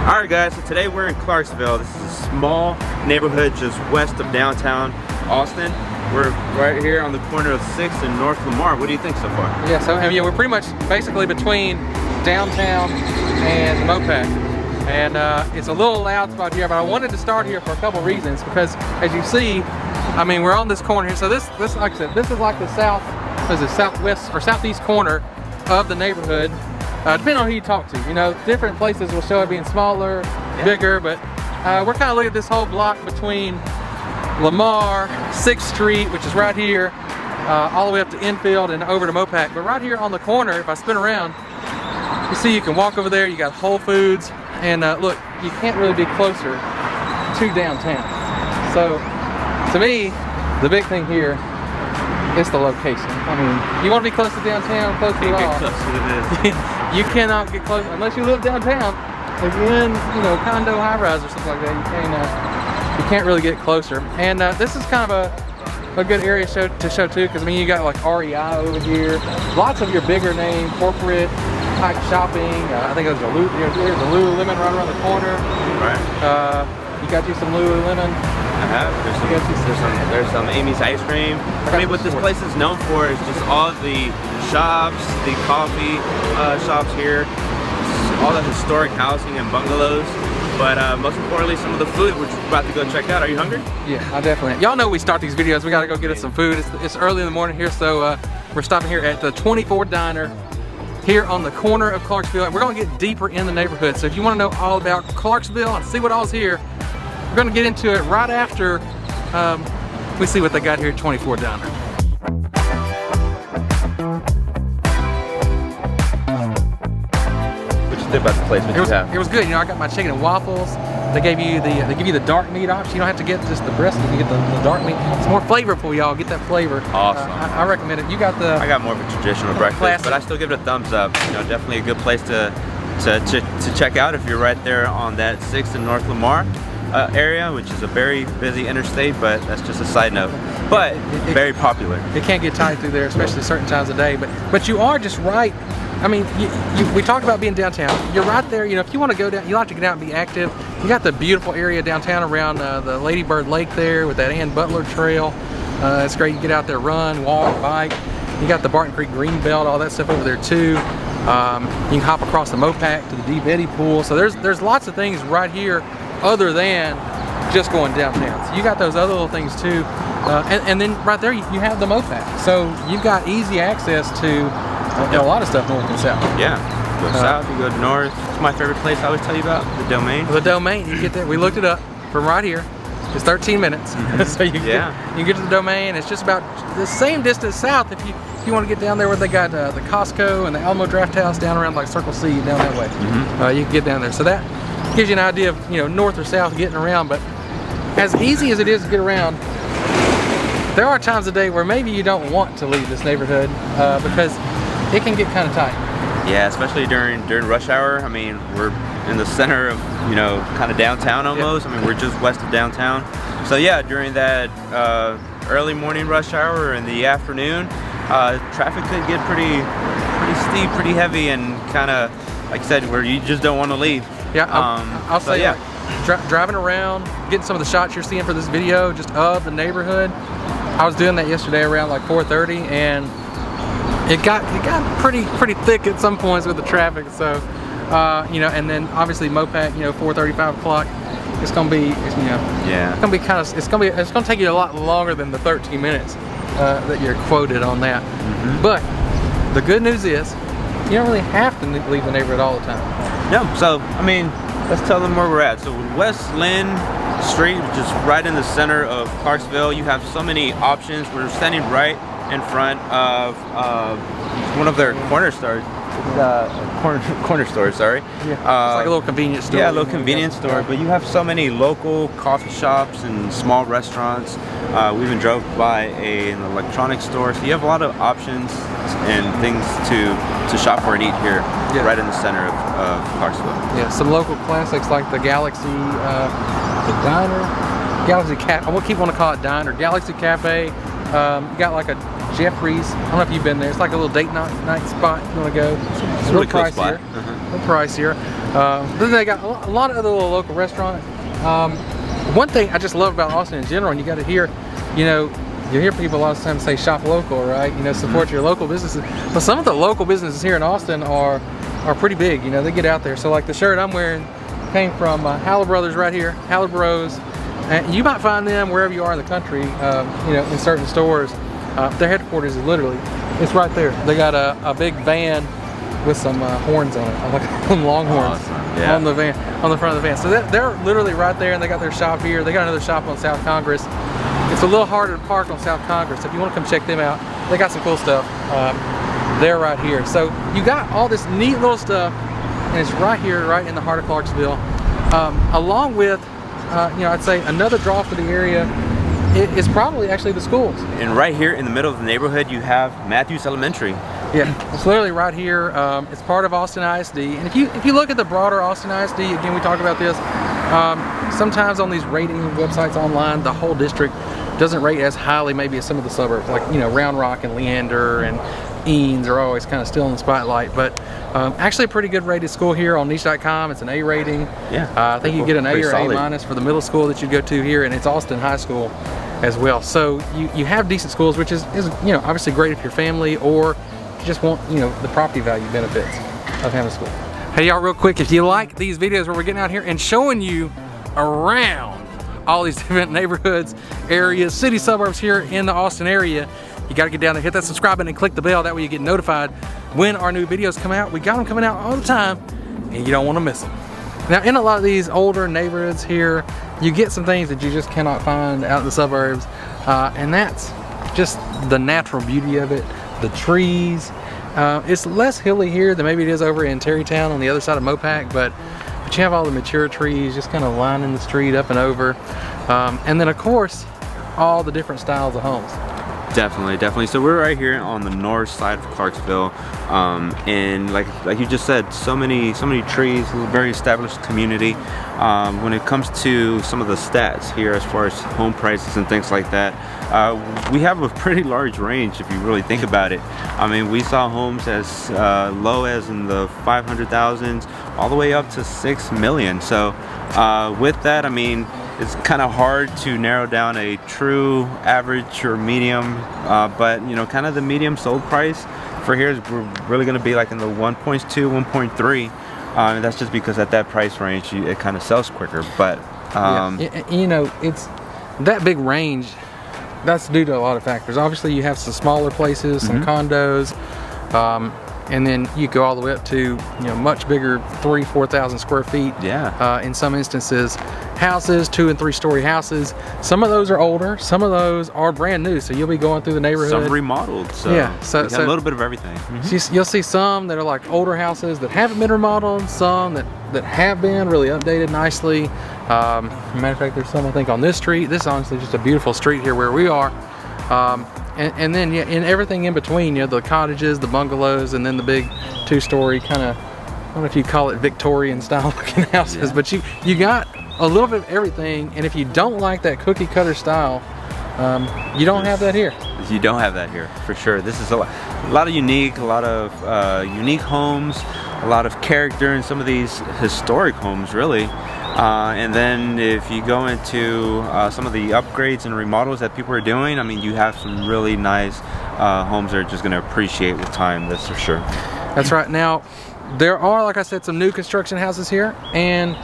Alright guys, so today we're in Clarksville. This is a small neighborhood just west of downtown Austin. We're right here on the corner of 6th and North Lamar. What do you think so far? Yeah, so we're pretty much basically between downtown and Mopac. And it's a little loud spot here, but I wanted to start here for a couple reasons because as you see, I mean, we're on this corner here. So this like I said, this is like the southwest or southeast corner of the neighborhood. Depending on who you talk to, you know, different places will show it being smaller, bigger, but we're kind of looking at this whole block between Lamar, 6th Street, which is right here, all the way up to Enfield and over to Mopac. But right here on the corner, if I spin around, you see you can walk over there, you got Whole Foods, and look, you can't really be closer to downtown. So, to me, the big thing here is the location. I mean, you want to be close to downtown, close to it all. Close to it. You cannot get close unless you live downtown. If you're in, you know, condo high-rise or something like that, you can't really get closer. And this is kind of a good area to show too, because I mean, you got like REI over here, lots of your bigger name corporate type shopping. I think there's a Lululemon right around the corner. Right. You got you some Lululemon. I have. There's some Amy's ice cream. I mean, what this place is known for is just all of the shops, the coffee shops here, all the historic housing and bungalows. But most importantly, some of the food, which we're about to go check out. Are you hungry? Yeah, I definitely. Y'all know we start these videos. We gotta go get us some food. It's early in the morning here, so we're stopping here at the 24 Diner here on the corner of Clarksville. And we're gonna get deeper in the neighborhood. So if you wanna know all about Clarksville and see what all's here, we're gonna get into it right after we see what they got here at 24 Diner. What you think about the place? It was good. You know, I got my chicken and waffles. They give you the dark meat option. You don't have to get just the breast. You can get the dark meat. It's more flavorful, y'all. Get that flavor. Awesome. I recommend it. You got the. I got more of a traditional breakfast, classic. but I still give it a thumbs up. You know, definitely a good place to check out if you're right there on that 6th and North Lamar area, which is a very busy interstate, but that's just a side note. But very popular. It can't get tight through there, especially certain times of day. But you are just right. I mean, we talked about being downtown. You're right there. You know, if you want to go down, you like to get out and be active. You got the beautiful area downtown around the Lady Bird Lake there with that Ann Butler Trail. It's great. You get out there, run, walk, bike. You got the Barton Creek Green Belt, all that stuff over there too. You can hop across the Mopac to the Deep Eddy Pool. So there's lots of things right here other than just going downtown. So you got those other little things too. And then right there you have the Mopac. So you've got easy access to a lot of stuff north and south. Yeah, you go south, you go north. It's my favorite place I always tell you about, the Domain. The Domain, you get there. We looked it up from right here. It's 13 minutes. So you can get to the Domain. It's just about the same distance south if you want to get down there where they got the Costco and the Alamo Draft House down around like Circle C down that way. You can get down there. So that gives you an idea of, you know, north or south getting around. But as easy as it is to get around, there are times of day where maybe you don't want to leave this neighborhood because it can get kind of tight. Yeah, especially during rush hour. I mean, we're in the center of, you know, kind of downtown almost. I mean, we're just west of downtown. So yeah, during that early morning rush hour or in the afternoon, traffic could get pretty steep, pretty heavy, and kind of, like I said, where you just don't want to leave. Yeah, I'll say, yeah. Driving around, getting some of the shots you're seeing for this video, just of the neighborhood. I was doing that yesterday around like 4:30, and it got pretty thick at some points with the traffic. So, you know, and then obviously Mopac, you know, 4:30, 5 o'clock, it's gonna be, you know, it's gonna take you a lot longer than the 13 minutes that you're quoted on that. But the good news is, you don't really have to leave the neighborhood all the time. No, so I mean, let's tell them where we're at. So West Lynn Street, just right in the center of Clarksville. You have so many options. We're standing right in front of one of their corner stores. Corner store, sorry. Yeah, it's like a little convenience store. Yeah, a little convenience store. But you have so many local coffee shops and small restaurants. We even drove by an electronics store. So you have a lot of options and things to shop for and eat here, right in the center of Clarksville. Yeah, some local classics like the Galaxy, the Diner, Galaxy Cafe. I keep wanting to call it Diner. Galaxy Cafe. You got like a Jeffrey's. I don't know if you've been there. It's like a little date night spot if you want to go. It's a really cool spot. A little pricier. Then they got a lot of other little local restaurants. One thing I just love about Austin in general, and you got to hear, you know, you hear people a lot of times say shop local, right? You know, support your local businesses. But some of the local businesses here in Austin are pretty big. You know, they get out there. So like the shirt I'm wearing came from Haller Brothers right here, Haller Bros. And you might find them wherever you are in the country, you know, in certain stores. Their headquarters is literally, it's right there. They got a big van with some horns on it, like some long horns on the van, on the front of the van. So they're literally right there, and they got their shop here. They got another shop on South Congress. It's a little harder to park on South Congress. If you want to come check them out, they got some cool stuff. They're right here. So you got all this neat little stuff, and it's right here, right in the heart of Clarksville, along with, you know, I'd say another draw for the area is probably actually the schools. And right here in the middle of the neighborhood, you have Matthews Elementary. Yeah, it's literally right here. It's part of Austin ISD. And if you look at the broader Austin ISD, again, we talk about this, sometimes on these rating websites online, the whole district doesn't rate as highly maybe as some of the suburbs, like, you know, Round Rock and Leander and Eanes are always kind of still in the spotlight. But actually a pretty good rated school here on niche.com. It's an A rating. Yeah. I think you get an A or A minus for the middle school that you go to here, and it's Austin High School as well. So you have decent schools, which is, you know, obviously great if you're family or you just want, you know, the property value benefits of having a school. Hey y'all, real quick, if you like these videos where we're getting out here and showing you around all these different neighborhoods, areas, city suburbs here in the Austin area, you got to get down there, hit that subscribe button and click the bell. That way you get notified when our new videos come out. We got them coming out all the time, and you don't want to miss them. Now, in a lot of these older neighborhoods here, you get some things that you just cannot find out in the suburbs, and that's just the natural beauty of it, the trees. It's less hilly here than maybe it is over in Terrytown on the other side of Mopac, but you have all the mature trees just kind of lining the street up and over. And then, of course, all the different styles of homes. Definitely. So we're right here on the north side of Clarksville, and like you just said, so many trees, a very established community. When it comes to some of the stats here, as far as home prices and things like that, we have a pretty large range if you really think about it. I mean, we saw homes as low as in the 500,000s, all the way up to 6 million. So with that, I mean, it's kind of hard to narrow down a true average or medium, but you know, kind of the medium sold price for here is really going to be like in the 1.2, 1.3. And that's just because at that price range, it kind of sells quicker. But yeah, you know, it's that big range. That's due to a lot of factors. Obviously, you have some smaller places, some condos, and then you go all the way up to, you know, much bigger 3,000-4,000 square feet. Yeah. In some instances, houses, 2- and 3-story houses. Some of those are older. Some of those are brand new. So you'll be going through the neighborhood. Some remodeled. So yeah. So a little bit of everything. You'll see some that are like older houses that haven't been remodeled. Some that have been really updated nicely. Matter of fact, there's some I think on this street. This is honestly just a beautiful street here where we are. And then, yeah, and everything in between, you know, the cottages, the bungalows, and then the big 2-story kind of, I don't know if you call it Victorian style looking houses, but you got a little bit of everything. And if you don't like that cookie cutter style, you don't have that here. You don't have that here, for sure. This is a lot of unique homes, a lot of character in some of these historic homes, really. And then if you go into some of the upgrades and remodels that people are doing, I mean, you have some really nice homes that are just going to appreciate with time, that's for sure. That's right. Now, there are, like I said, some new construction houses here, and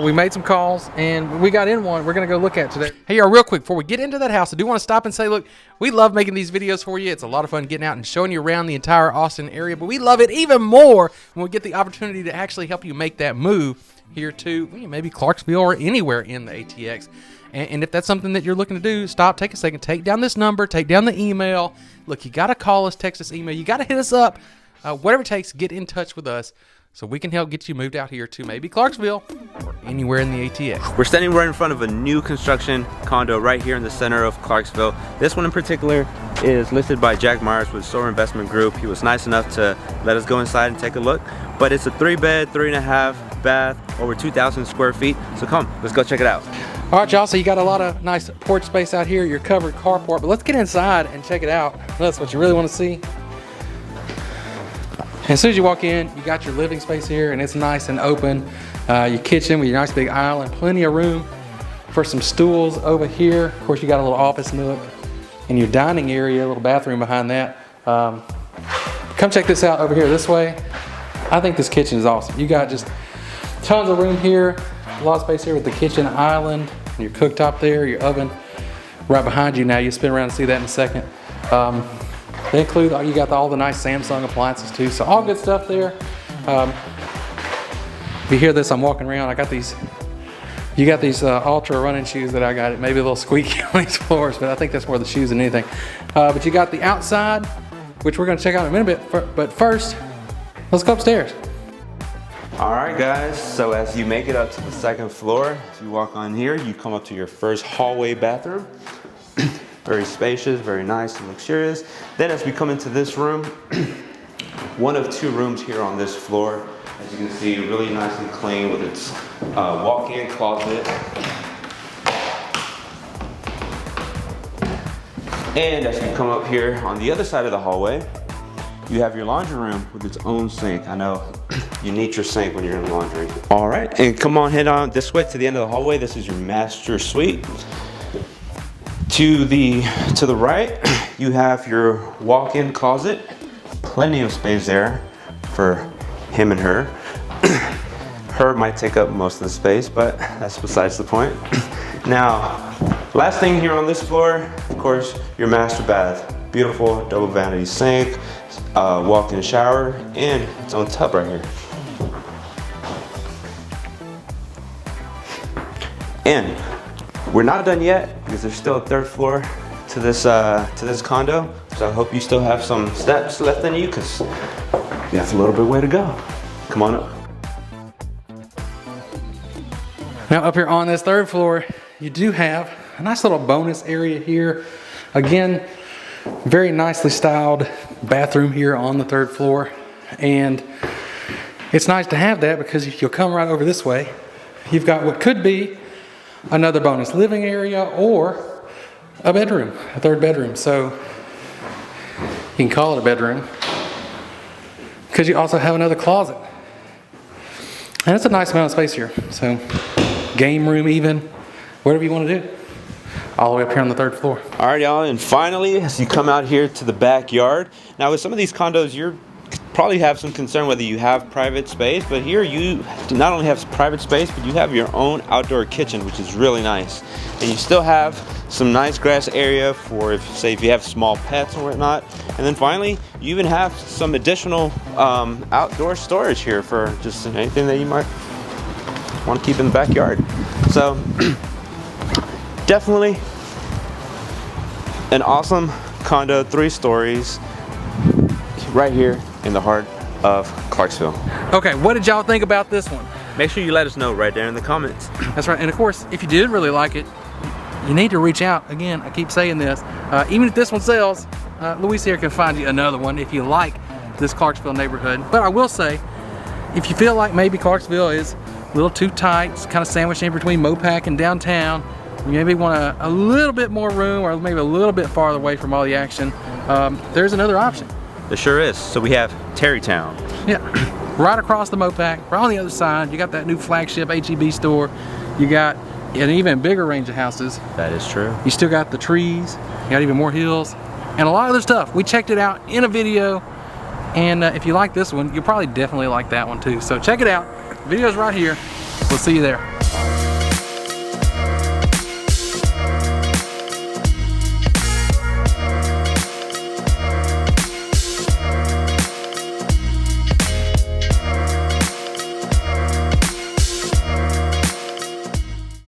we made some calls, and we got in one we're going to go look at today. Hey, y'all, real quick, before we get into that house, I do want to stop and say, look, we love making these videos for you. It's a lot of fun getting out and showing you around the entire Austin area, but we love it even more when we get the opportunity to actually help you make that move here to maybe Clarksville or anywhere in the ATX. And if that's something that you're looking to do, stop, take a second, take down this number, take down the email. Look, you got to call us, text us, email. You got to hit us up. Whatever it takes, get in touch with us so we can help get you moved out here to maybe Clarksville or anywhere in the ATX. We're standing right in front of a new construction condo right here in the center of Clarksville. This one in particular is listed by Jack Myers with Soar Investment Group. He was nice enough to let us go inside and take a look. But it's a 3-bed, 3.5 bath, over 2,000 square feet. So come, let's go check it out. All right, y'all, so you got a lot of nice porch space out here, your covered carport, but let's get inside and check it out. That's what you really want to see. And as soon as you walk in, you got your living space here, and it's nice and open. Your kitchen with your nice big island, plenty of room for some stools over here. Of course, you got a little office nook, and your dining area, a little bathroom behind that. Come check this out over here this way. I think this kitchen is awesome. You got just tons of room here, a lot of space here with the kitchen island, your cooktop there, your oven right behind you now. You'll spin around and see that in a second. They include, you got all the nice Samsung appliances too, so all good stuff there. If you hear this, I'm walking around. I got these, you got these Ultra running shoes that I got. It may be a little squeaky on these floors, but I think that's more the shoes than anything. But you got the outside, which we're gonna check out in a minute, but first, let's go upstairs. All right, guys, so as you make it up to the second floor, if you walk on here, you come up to your first hallway bathroom. Very spacious, very nice and luxurious. Then as we come into this room, one of two rooms here on this floor. As you can see, really nice and clean with its walk-in closet. And as you come up here on the other side of the hallway, you have your laundry room with its own sink. I know you need your sink when you're in laundry. All right, and come on, head on this way to the end of the hallway. This is your master suite. To the right, you have your walk-in closet. Plenty of space there for him and her. Her might take up most of the space, but that's besides the point. Now, last thing here on this floor, of course, your master bath. Beautiful double vanity sink, walk-in shower, and its own tub right here. And we're not done yet because there's still a third floor to this condo. So I hope you still have some steps left in you because you have a little bit way to go. Come on up. Now up here on this third floor, you do have a nice little bonus area here. Again, very nicely styled bathroom here on the third floor. And it's nice to have that because if you'll come right over this way, you've got what could be another bonus living area or a bedroom, a third bedroom. So you can call it a bedroom because you also have another closet. And it's a nice amount of space here. So game room even, whatever you want to do. All the way up here on the third floor. All right, y'all, and finally, as you come out here to the backyard. Now with some of these condos, you're probably have some concern whether you have private space, but here you not only have private space, but you have your own outdoor kitchen, which is really nice. And you still have some nice grass area for if you have small pets or whatnot. And then finally, you even have some additional outdoor storage here for just anything that you might want to keep in the backyard. So definitely an awesome condo, 3 stories, right here in the heart of Clarksville. Okay, what did y'all think about this one? Make sure you let us know right there in the comments. That's right, and of course, if you did really like it, you need to reach out. Again, I keep saying this, even if this one sells, Luis here can find you another one if you like this Clarksville neighborhood. But I will say, if you feel like maybe Clarksville is a little too tight, it's kind of sandwiched in between Mopac and downtown, you maybe want a little bit more room or maybe a little bit farther away from all the action, there's another option. There sure is. So we have Terrytown. Yeah, right across the Mopac, right on the other side, you got that new flagship H-E-B store. You got an even bigger range of houses. That is true. You still got the trees, you got even more hills, and a lot of other stuff. We checked it out in a video, and if you like this one, you'll probably definitely like that one too. So check it out. The video's right here. We'll see you there.